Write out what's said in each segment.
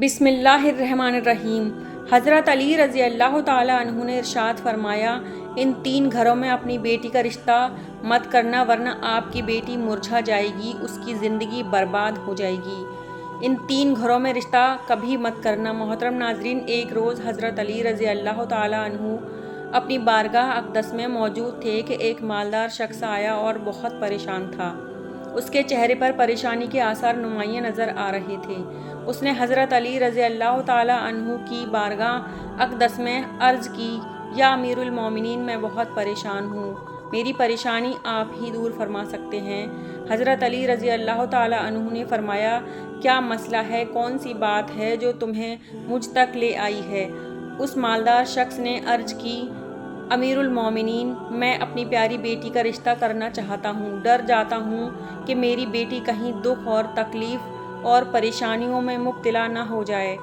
بسم اللہ الرحمن الرحیم۔ حضرت علی رضی اللہ تعالیٰ عنہ نے ارشاد فرمایا، ان 3 گھروں میں اپنی بیٹی کا رشتہ مت کرنا ورنہ آپ کی بیٹی مرجھا جائے گی، اس کی زندگی برباد ہو جائے گی۔ ان 3 گھروں میں رشتہ کبھی مت کرنا۔ محترم ناظرین، ایک روز حضرت علی رضی اللہ تعالیٰ عنہ اپنی بارگاہ اقدس میں موجود تھے کہ ایک مالدار شخص آیا اور بہت پریشان تھا۔ اس کے چہرے پر پریشانی کے آثار نمایاں نظر آ رہے تھے۔ اس نے حضرت علی رضی اللہ تعالیٰ عنہ کی بارگاہ اقدس میں عرض کی، یا امیر المومنین، میں بہت پریشان ہوں، میری پریشانی آپ ہی دور فرما سکتے ہیں۔ حضرت علی رضی اللہ تعالیٰ عنہ نے فرمایا، کیا مسئلہ ہے، کون سی بات ہے جو تمہیں مجھ تک لے آئی ہے؟ اس مالدار شخص نے عرض کی، امیر المومنین، میں اپنی پیاری بیٹی کا رشتہ کرنا چاہتا ہوں، ڈر جاتا ہوں کہ میری بیٹی کہیں دکھ اور تکلیف اور پریشانیوں میں مبتلا نہ ہو جائے۔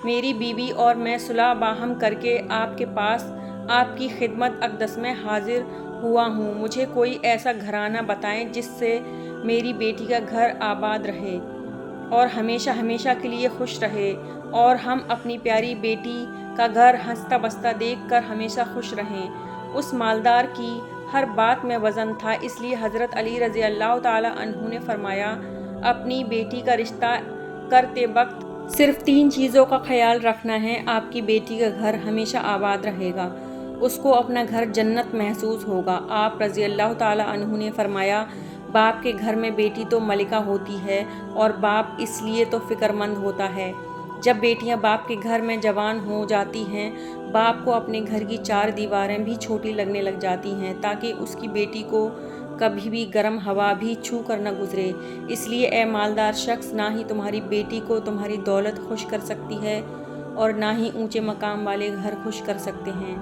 میری بیوی اور میں صلح باہم کر کے آپ کے پاس آپ کی خدمت اقدس میں حاضر ہوا ہوں۔ مجھے کوئی ایسا گھرانہ بتائیں جس سے میری بیٹی کا گھر آباد رہے اور ہمیشہ ہمیشہ کے لیے خوش رہے، اور ہم اپنی پیاری بیٹی کا گھر ہنستا بستا دیکھ کر ہمیشہ خوش رہیں۔ اس مالدار کی ہر بات میں وزن تھا، اس لیے حضرت علی رضی اللہ تعالیٰ عنہ نے فرمایا، اپنی بیٹی کا رشتہ کرتے وقت صرف 3 چیزوں کا خیال رکھنا ہے۔ آپ کی بیٹی کا گھر ہمیشہ آباد رہے گا، اس کو اپنا گھر جنت محسوس ہوگا۔ آپ رضی اللہ تعالیٰ عنہ نے فرمایا، باپ کے گھر میں بیٹی تو ملکہ ہوتی ہے، اور باپ اس لیے تو فکر مند ہوتا ہے۔ جب بیٹیاں باپ کے گھر میں جوان ہو جاتی ہیں، باپ کو اپنے گھر کی 4 دیواریں بھی چھوٹی لگنے لگ جاتی ہیں، تاکہ اس کی بیٹی کو کبھی بھی گرم ہوا بھی چھو کر نہ گزرے۔ اس لیے اے مالدار شخص، نہ ہی تمہاری بیٹی کو تمہاری دولت خوش کر سکتی ہے اور نہ ہی اونچے مقام والے گھر خوش کر سکتے ہیں۔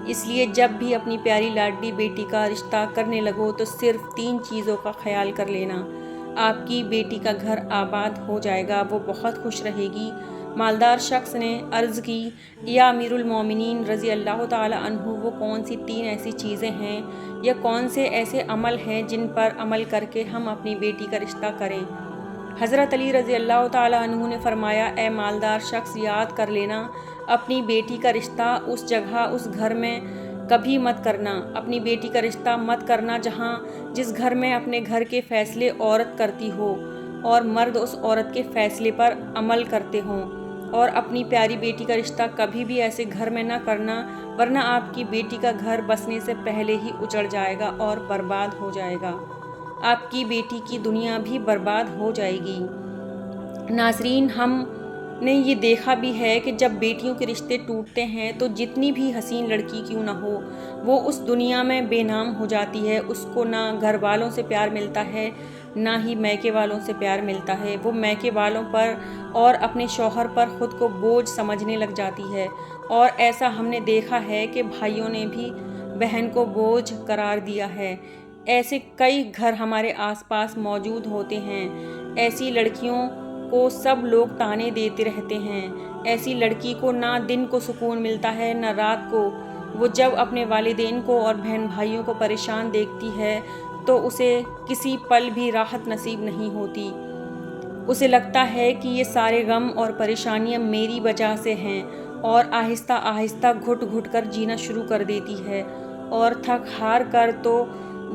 اس لیے جب بھی اپنی پیاری لاڈلی بیٹی کا رشتہ کرنے لگو تو صرف 3 چیزوں کا خیال کر لینا۔ آپ کی بیٹی کا گھر آباد ہو جائے گا، وہ بہت خوش رہے گی۔ مالدار شخص نے عرض کی، یا امیر المومنین رضی اللہ تعالیٰ عنہ، وہ کون سی 3 ایسی چیزیں ہیں یا کون سے ایسے عمل ہیں جن پر عمل کر کے ہم اپنی بیٹی کا رشتہ کریں؟ حضرت علی رضی اللہ تعالیٰ عنہ نے فرمایا، اے مالدار شخص، یاد کر لینا، اپنی بیٹی کا رشتہ اس جگہ، اس گھر میں کبھی مت کرنا۔ اپنی بیٹی کا رشتہ مت کرنا جس گھر میں اپنے گھر کے فیصلے عورت کرتی ہو اور مرد اس عورت کے فیصلے پر عمل کرتے ہوں، اور اپنی پیاری بیٹی کا رشتہ کبھی بھی ایسے گھر میں نہ کرنا، ورنہ آپ کی بیٹی کا گھر بسنے سے پہلے ہی اجڑ جائے گا اور برباد ہو جائے گا۔ آپ کی بیٹی کی دنیا بھی برباد ہو جائے گی۔ ناظرین، ہم نے یہ دیکھا بھی ہے کہ جب بیٹیوں کے رشتے ٹوٹتے ہیں تو جتنی بھی حسین لڑکی کیوں نہ ہو، وہ اس دنیا میں بے نام ہو جاتی ہے۔ اس کو نہ گھر والوں سے پیار ملتا ہے، نہ ہی میکے والوں سے پیار ملتا ہے۔ وہ میکے والوں پر اور اپنے شوہر پر خود کو بوجھ سمجھنے لگ جاتی ہے، اور ایسا ہم نے دیکھا ہے کہ بھائیوں نے بھی بہن کو بوجھ قرار دیا ہے۔ ایسے کئی گھر ہمارے آس پاس موجود ہوتے ہیں۔ ایسی لڑکیوں کو سب لوگ طعنے دیتے رہتے ہیں۔ ایسی لڑکی کو نہ دن کو سکون ملتا ہے نہ رات کو۔ وہ جب اپنے والدین کو اور بہن بھائیوں کو پریشان دیکھتی ہے تو اسے کسی پل بھی راحت نصیب نہیں ہوتی۔ اسے لگتا ہے کہ یہ سارے غم اور پریشانیاں میری وجہ سے ہیں، اور آہستہ آہستہ گھٹ گھٹ کر جینا شروع کر دیتی ہے، اور تھک ہار کر تو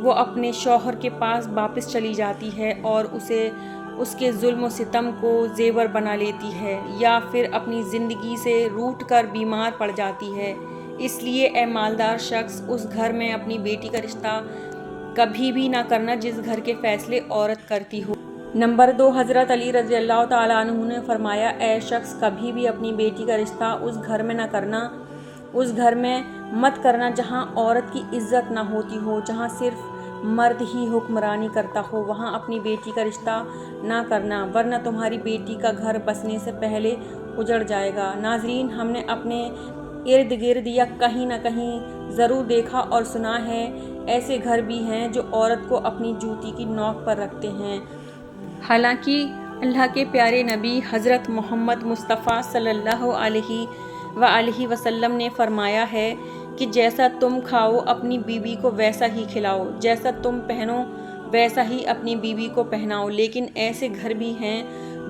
وہ اپنے شوہر کے پاس واپس چلی جاتی ہے اور اسے اس کے ظلم و ستم کو زیور بنا لیتی ہے، یا پھر اپنی زندگی سے روٹھ کر بیمار پڑ جاتی ہے۔ اس لیے اے مالدار شخص، اس گھر میں اپنی بیٹی کا رشتہ کبھی بھی نہ کرنا جس گھر کے فیصلے عورت کرتی ہو۔ نمبر 2، حضرت علی رضی اللہ تعالیٰ عنہ نے فرمایا، اے شخص، کبھی بھی اپنی بیٹی کا رشتہ اس گھر میں نہ کرنا، اس گھر میں مت کرنا جہاں عورت کی عزت نہ ہوتی ہو، جہاں صرف مرد ہی حکمرانی کرتا ہو، وہاں اپنی بیٹی کا رشتہ نہ کرنا، ورنہ تمہاری بیٹی کا گھر بسنے سے پہلے اجڑ جائے گا۔ ناظرین، ہم نے اپنے ارد گرد یا کہیں نہ کہیں ضرور دیکھا اور سنا ہے، ایسے گھر بھی ہیں جو عورت کو اپنی جوتی کی نوک پر رکھتے ہیں۔ حالانکہ اللہ کے پیارے نبی حضرت محمد مصطفیٰ صلی اللہ علیہ وآلہ وسلم نے فرمایا ہے کہ جیسا تم کھاؤ اپنی بیوی کو ویسا ہی کھلاؤ، جیسا تم پہنو ویسا ہی اپنی بیوی کو پہناؤ۔ لیکن ایسے گھر بھی ہیں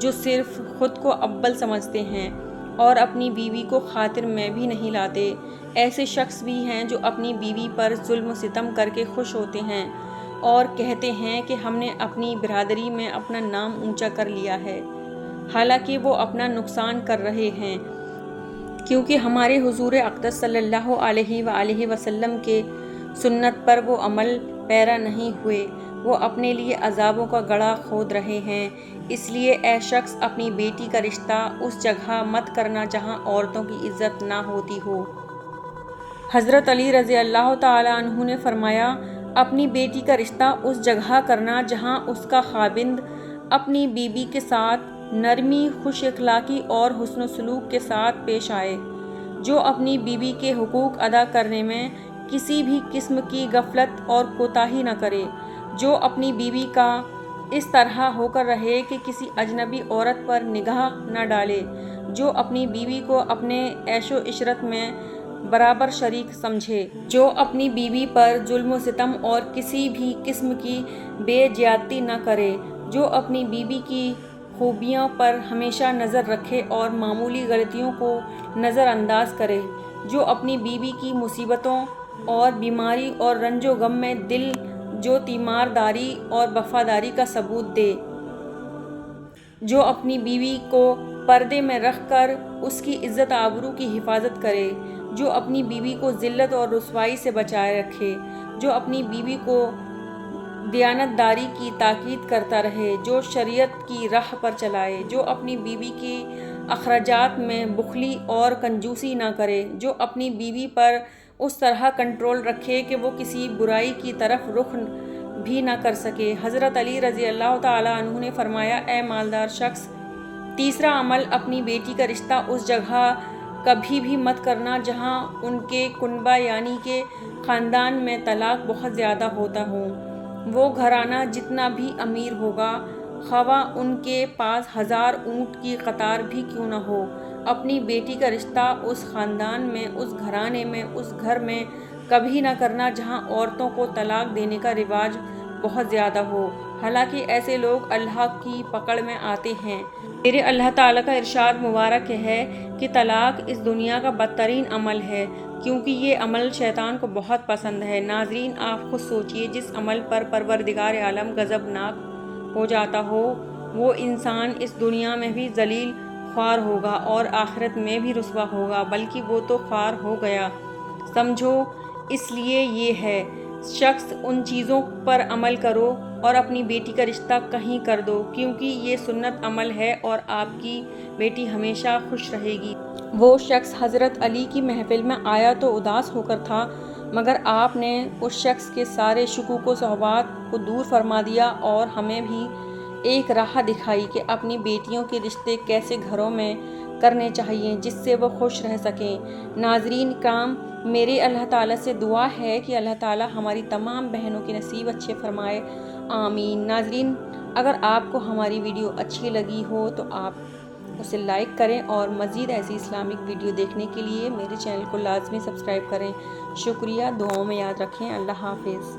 جو صرف خود کو اول سمجھتے ہیں اور اپنی بیوی کو خاطر میں بھی نہیں لاتے۔ ایسے شخص بھی ہیں جو اپنی بیوی پر ظلم و ستم کر کے خوش ہوتے ہیں اور کہتے ہیں کہ ہم نے اپنی برادری میں اپنا نام اونچا کر لیا ہے، حالانکہ وہ اپنا نقصان کر رہے ہیں، کیونکہ ہمارے حضور اقدس صلی اللہ علیہ وآلہ وسلم کے سنت پر وہ عمل پیرا نہیں ہوئے، وہ اپنے لیے عذابوں کا گڑھا کھود رہے ہیں۔ اس لیے اے شخص، اپنی بیٹی کا رشتہ اس جگہ مت کرنا جہاں عورتوں کی عزت نہ ہوتی ہو۔ حضرت علی رضی اللہ تعالیٰ عنہ نے فرمایا، اپنی بیٹی کا رشتہ اس جگہ کرنا جہاں اس کا خاوند اپنی بیوی کے ساتھ نرمی، خوش اخلاقی اور حسن سلوک کے ساتھ پیش آئے، جو اپنی بیوی کے حقوق ادا کرنے میں کسی بھی قسم کی غفلت اور کوتاہی نہ کرے، جو اپنی بیوی کا اس طرح ہو کر رہے کہ کسی اجنبی عورت پر نگاہ نہ ڈالے، جو اپنی بیوی کو اپنے عیش و عشرت میں برابر شریک سمجھے، جو اپنی بیوی پر ظلم و ستم اور کسی بھی قسم کی بے زیادتی نہ کرے، جو اپنی بیوی کی خوبیوں پر ہمیشہ نظر رکھے اور معمولی غلطیوں کو نظر انداز کرے، جو اپنی بیوی کی مصیبتوں اور بیماری اور رنج و غم میں دل جو تیمارداری اور وفاداری کا ثبوت دے، جو اپنی بیوی کو پردے میں رکھ کر اس کی عزت آبرو کی حفاظت کرے، جو اپنی بیوی کو ذلت اور رسوائی سے بچائے رکھے، جو اپنی بیوی کو دیانت داری کی تاکید کرتا رہے، جو شریعت کی راہ پر چلائے، جو اپنی بیوی کی اخراجات میں بخلی اور کنجوسی نہ کرے، جو اپنی بیوی پر اس طرح کنٹرول رکھے کہ وہ کسی برائی کی طرف رخ بھی نہ کر سکے۔ حضرت علی رضی اللہ تعالیٰ عنہ نے فرمایا، اے مالدار شخص، تیسرا عمل، اپنی بیٹی کا رشتہ اس جگہ کبھی بھی مت کرنا جہاں ان کے کنبہ یعنی کہ خاندان میں طلاق بہت زیادہ ہوتا ہو۔ وہ گھرانہ جتنا بھی امیر ہوگا، خواہ ان کے پاس 1000 اونٹ کی قطار بھی کیوں نہ ہو، اپنی بیٹی کا رشتہ اس خاندان میں، اس گھرانے میں، اس گھر میں کبھی نہ کرنا جہاں عورتوں کو طلاق دینے کا رواج بہت زیادہ ہو، حالانکہ ایسے لوگ اللہ کی پکڑ میں آتے ہیں۔ میرے اللہ تعالیٰ کا ارشاد مبارک ہے کہ طلاق اس دنیا کا بدترین عمل ہے، کیونکہ یہ عمل شیطان کو بہت پسند ہے۔ ناظرین، آپ خود سوچئے، جس عمل پر پروردگار عالم غضبناک ہو جاتا ہو، وہ انسان اس دنیا میں بھی ذلیل خوار ہوگا اور آخرت میں بھی رسوا ہوگا، بلکہ وہ تو خوار ہو گیا سمجھو۔ اس لیے یہ ہے، شخص ان چیزوں پر عمل کرو اور اپنی بیٹی کا رشتہ کہیں کر دو، کیونکہ یہ سنت عمل ہے اور آپ کی بیٹی ہمیشہ خوش رہے گی۔ وہ شخص حضرت علی کی محفل میں آیا تو اداس ہو کر تھا، مگر آپ نے اس شخص کے سارے شکوک و شبہات کو دور فرما دیا اور ہمیں بھی ایک راہ دکھائی کہ اپنی بیٹیوں کے رشتے کیسے گھروں میں کرنے چاہیے جس سے وہ خوش رہ سکیں۔ ناظرین کرام، میرے اللہ تعالیٰ سے دعا ہے کہ اللہ تعالیٰ ہماری تمام بہنوں کے نصیب اچھے فرمائے، آمین۔ ناظرین، اگر آپ کو ہماری ویڈیو اچھی لگی ہو تو آپ اسے لائک کریں اور مزید ایسی اسلامک ویڈیو دیکھنے کے لیے میرے چینل کو لازمی سبسکرائب کریں۔ شکریہ، دعاؤں میں یاد رکھیں۔ اللہ حافظ۔